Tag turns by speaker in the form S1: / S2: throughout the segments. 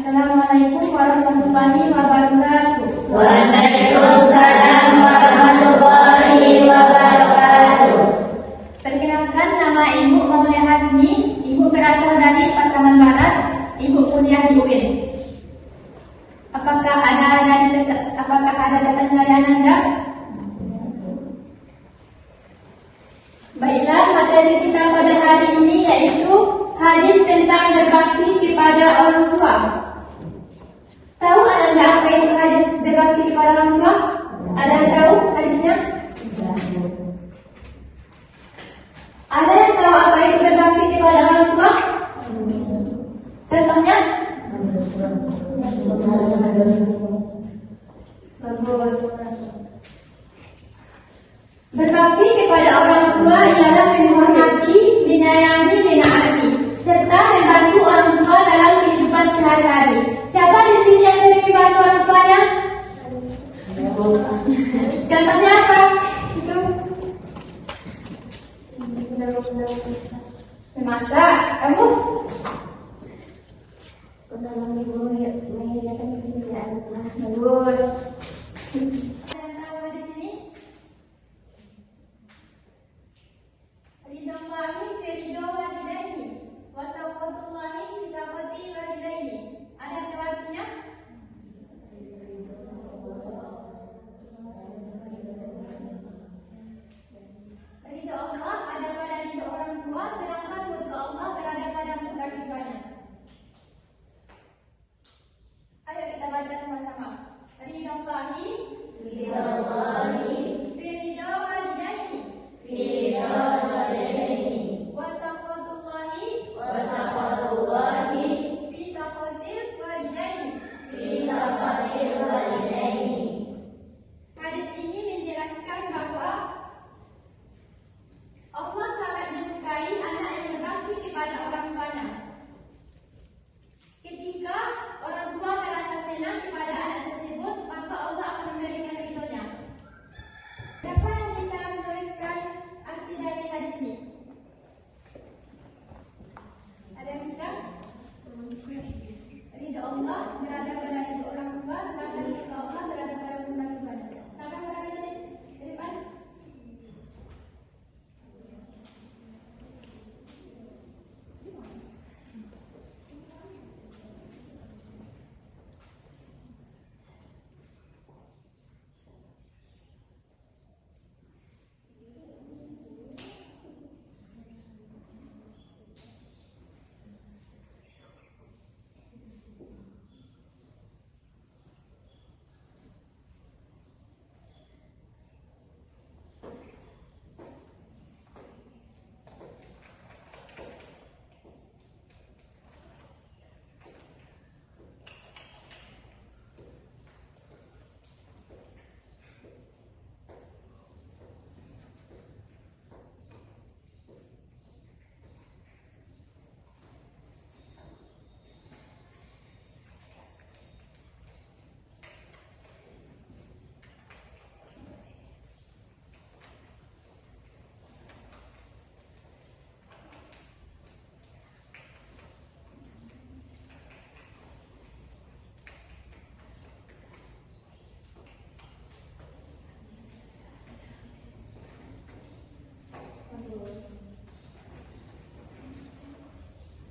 S1: Assalamualaikum warahmatullahi wabarakatuh.
S2: Waalaikumsalam warahmatullahi wabarakatuh.
S1: Perkenalkan, nama Ibu Maulaya Hasni. Ibu berasal dari Pasaman Barat. Ibu kuliah di UIN. Apakah ada pertanyaan Anda? Baiklah, materi kita pada hari ini yaitu hadis tentang berbakti kepada orang tua. Tahu Anda apa itu hadis berbakti kepada orang tua? Ada yang tahu hadisnya? Ada yang tahu apa itu berbakti kepada orang tua? Contohnya? Bagus. Berbakti kepada orang tua ialah menghormati, menyayangi, menaati, serta membantu orang tua dalam kehidupan sehari-hari. Siapa di sini yang sering membantu orang tuanya? Contohnya apa? Itu memasak. Kamu? Bagus. Ada yang tahu di sini? Ridallahi fi ridha walidaini wa saqatullahi fi saqati walidaini. Ada yang tahu artinya? Ridha Allah ada pada ridha orang tua, sedangkan murka Allah berada pada murka keduanya. Ayo kita baca sama-sama. Ridallahi fi ridha walidaini wa saqatullahi fi saqatil walidaini. Hadis ini menjelaskan bahwa Allah sangat menyukai anak yang berbakti kepada orang tuanya. Ketika orang tua merasa senang kepada anak tersebut, maka Allah akan memberikan ridhonya. Siapa yang bisa menuliskan arti dari hadis ini? Ada yang bisa? Ridho Allah berada pada ridho orang tua, sedangkan ridho Allah berada pada murka keduanya. Siapa yang berani tulis di depan?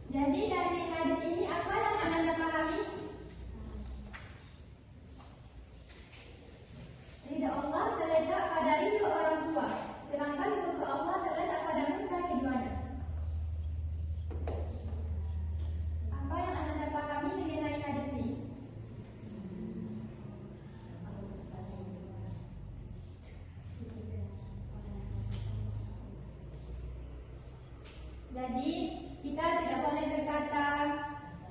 S1: Jadi dari hadis ini apa yang Anda pahami? Ridha Allah terletak pada ridha orang tua, sedangkan murka Allah terletak pada murka keduanya. Apa yang Anda pahami mengenai hadis ini? Jadi kita tidak boleh berkata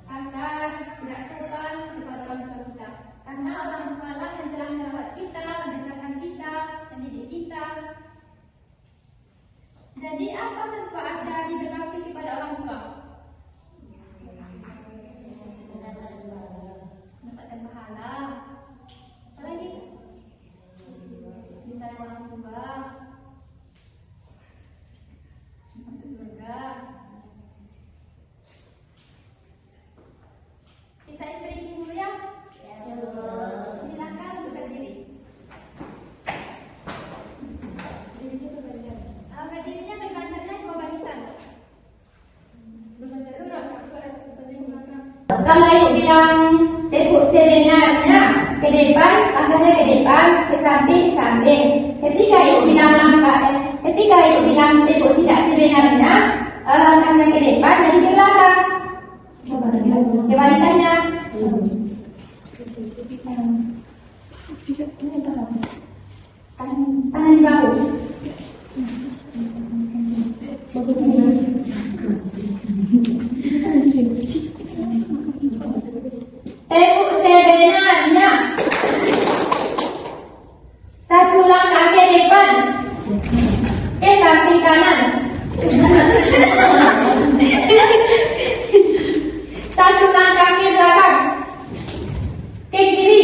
S1: kasar, tidak sopan kepada orang tua kita, karena orang tua lah yang telah merawat kita, membesarkan kita, mendidik kita. Jadi apa manfaat dari berbakti kepada orang tua? Mendapatkan pahala. Apa lagi? Disayang orang tua, masuk surga. Kita istri depan, ke samping. Ketika ibu bilang tepuk tidak sebenarnya, langkahnya ke depan dan ke belakang. Kebalikannya. Tangan di bahu. Tepuk sebenarnya. Satu langkah ke depan, ke samping kanan. Satu langkah ke belakang, ke kiri.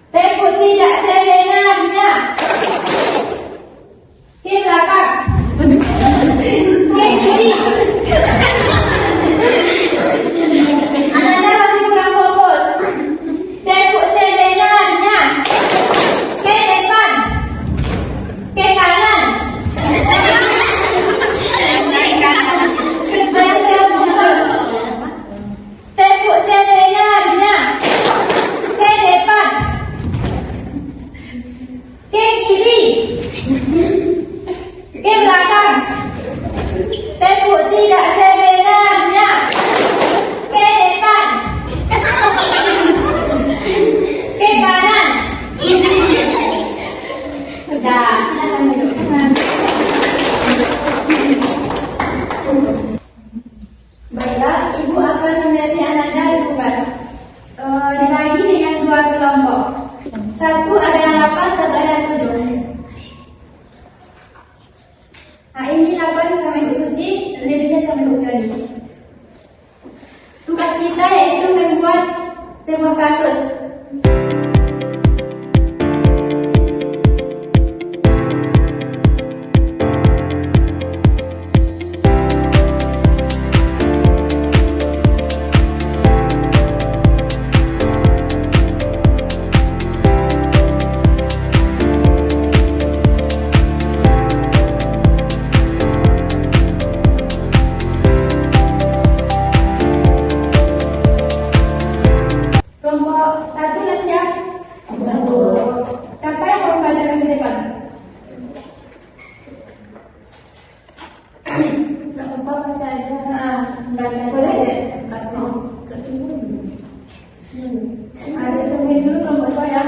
S1: Tepuk tidak sebenarnya, ke belakang, ke kiri. Ananda masih kurang fokus. Tepuk sebenarnya, ke depan, ke kanan. Tepuk sebenarnya, ke depan, ke kiri, ke belakang. Tepuk tidak sebenarnya, ke depan, ke kanan. Sudah, silakan duduk. Baiklah, ibu akan mengerti Ananda tugas. Dibagi dengan dua kelompok. Satu ada 8, satu ada 7. Nah, ini 8 sama Ibu Suci, lebihnya sama Ibu Fioni. Tugas kita yaitu membuat sebuah kasus. Kelompok 1 sudah siap? Siapa yang mau belajar ke depan? Nggak apa-apa baca aja. Baca boleh deh. Ada tunggu dulu kelompok 2 ya.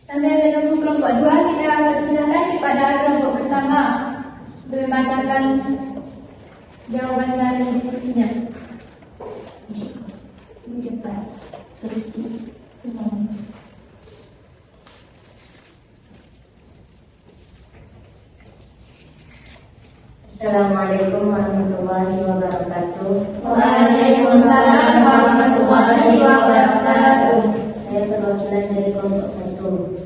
S1: Sambil menunggu kelompok 2, kita persilakan kepada kelompok pertama membacakan jawaban dari diskusinya. Ini depan, solusi semuanya.
S2: Assalamualaikum warahmatullahi wabarakatuh.
S1: Waalaikumsalam warahmatullahi wabarakatuh.
S2: Saya perwakilan dari kelompok 1.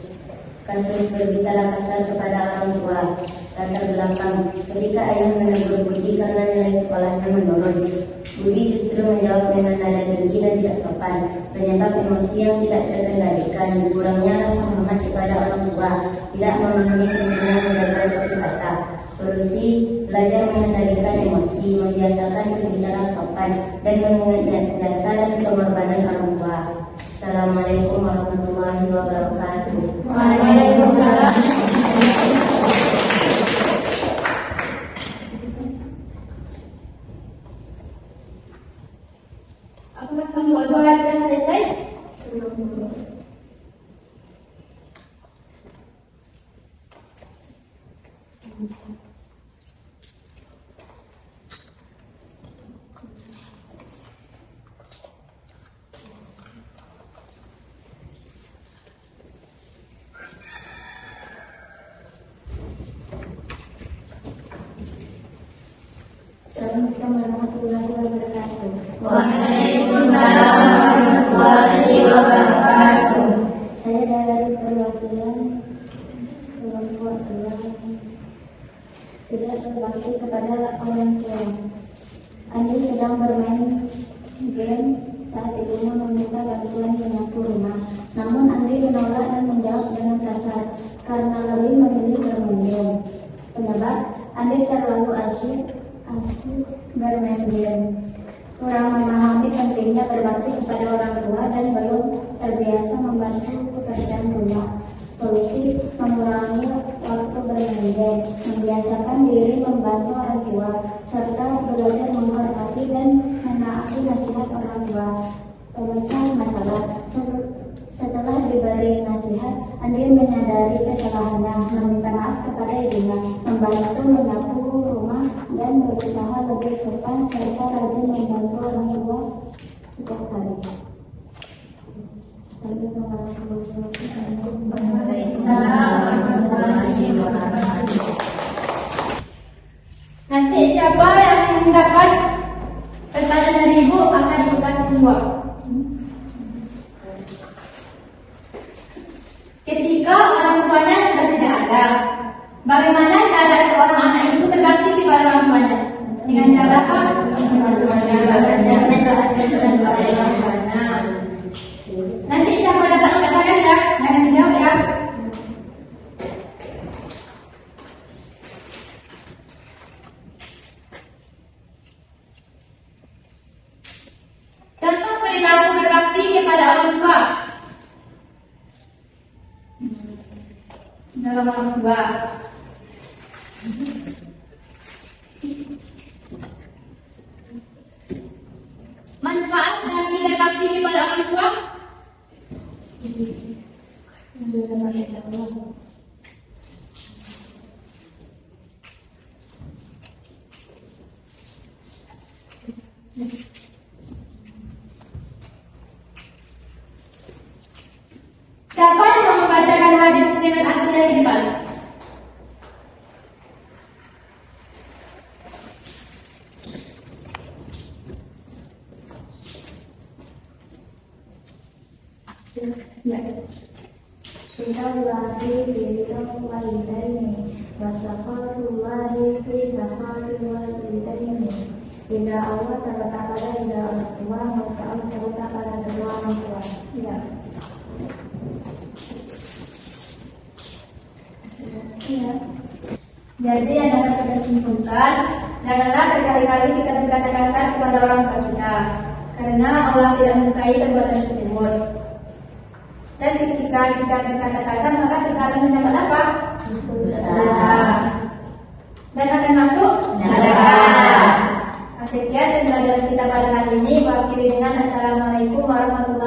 S2: Kasus berbicara kasar kepada orang tua. Latar belakang, ketika ayah menegur Budi karena nilai sekolahnya menurun, Budi justru menjawab dengan nada tinggi dan tidak sopan, menyebab emosi yang tidak terkendalikan, kurangnya rasa hormat kepada orang tua, tidak memahami pentingnya menjaga tutur kata. Solusi, belajar mengendalikan emosi, membiasakan berbicara sopan, dan mengingat jasa dan pengorbanan orang tua. Assalamualaikum warahmatullahi wabarakatuh.
S1: Waalaikumsalam. Apakah kelompok 2 sudah selesai?
S2: Assalamualaikum warahmatullahi wabarakatuh.
S3: Waalaikumsalam warahmatullahi wabarakatuh.
S2: dirinya berbakti kepada orang tua dan belum terbiasa membantu pekerjaan rumah. Solusi: mengurangi waktu bermain, membiasakan diri membantu orang tua, serta belajar menghormati dan menaati nasihat orang tua. Pemecah masalah: setelah diberi nasihat, Andi menyadari kesalahannya, meminta maaf kepada ibunya, membantu menyapu rumah, dan berusaha lebih sopan serta rajin membantu orang tua setiap hari.
S1: Nanti siapa yang mendapat pertanyaan dari ibu akan ibu kasih dua. Ketika orang tuanya sudah tidak ada, bagaimana cara seorang anak itu berbakti kepada orang tuanya? Dengan cara apa? Nanti siapa dapat mengatakan ya? Jangan dijawab ya. Contoh perilaku berbakti kepada orang tua. Dalam orang tua. Manfaat dari berbakti kepada orang tua. Siapa yang mau membacakan hadis dengan artinya di depan?
S2: Ya. Bismillahi bintang walidaini wasafarullahi fi zafarin walidaini. Jika Allah terletak pada jika orang tua, maka Allah terletak pada kedua orang tua. Ya.
S1: Ya. Jadi yang dapat kita simpulkan, janganlah sekali-kali kita berkata kasar kepada orang tua kita, karena Allah tidak menyukai perbuatan tersebut. Dan ketika kita berkata kasar, maka kita akan mendapat apa? Dosa. Dan akan masuk neraka. Sekian pembelajaran kita pada hari ini. Wabillahi dengan Assalamualaikum warahmatullahi wabarakatuh.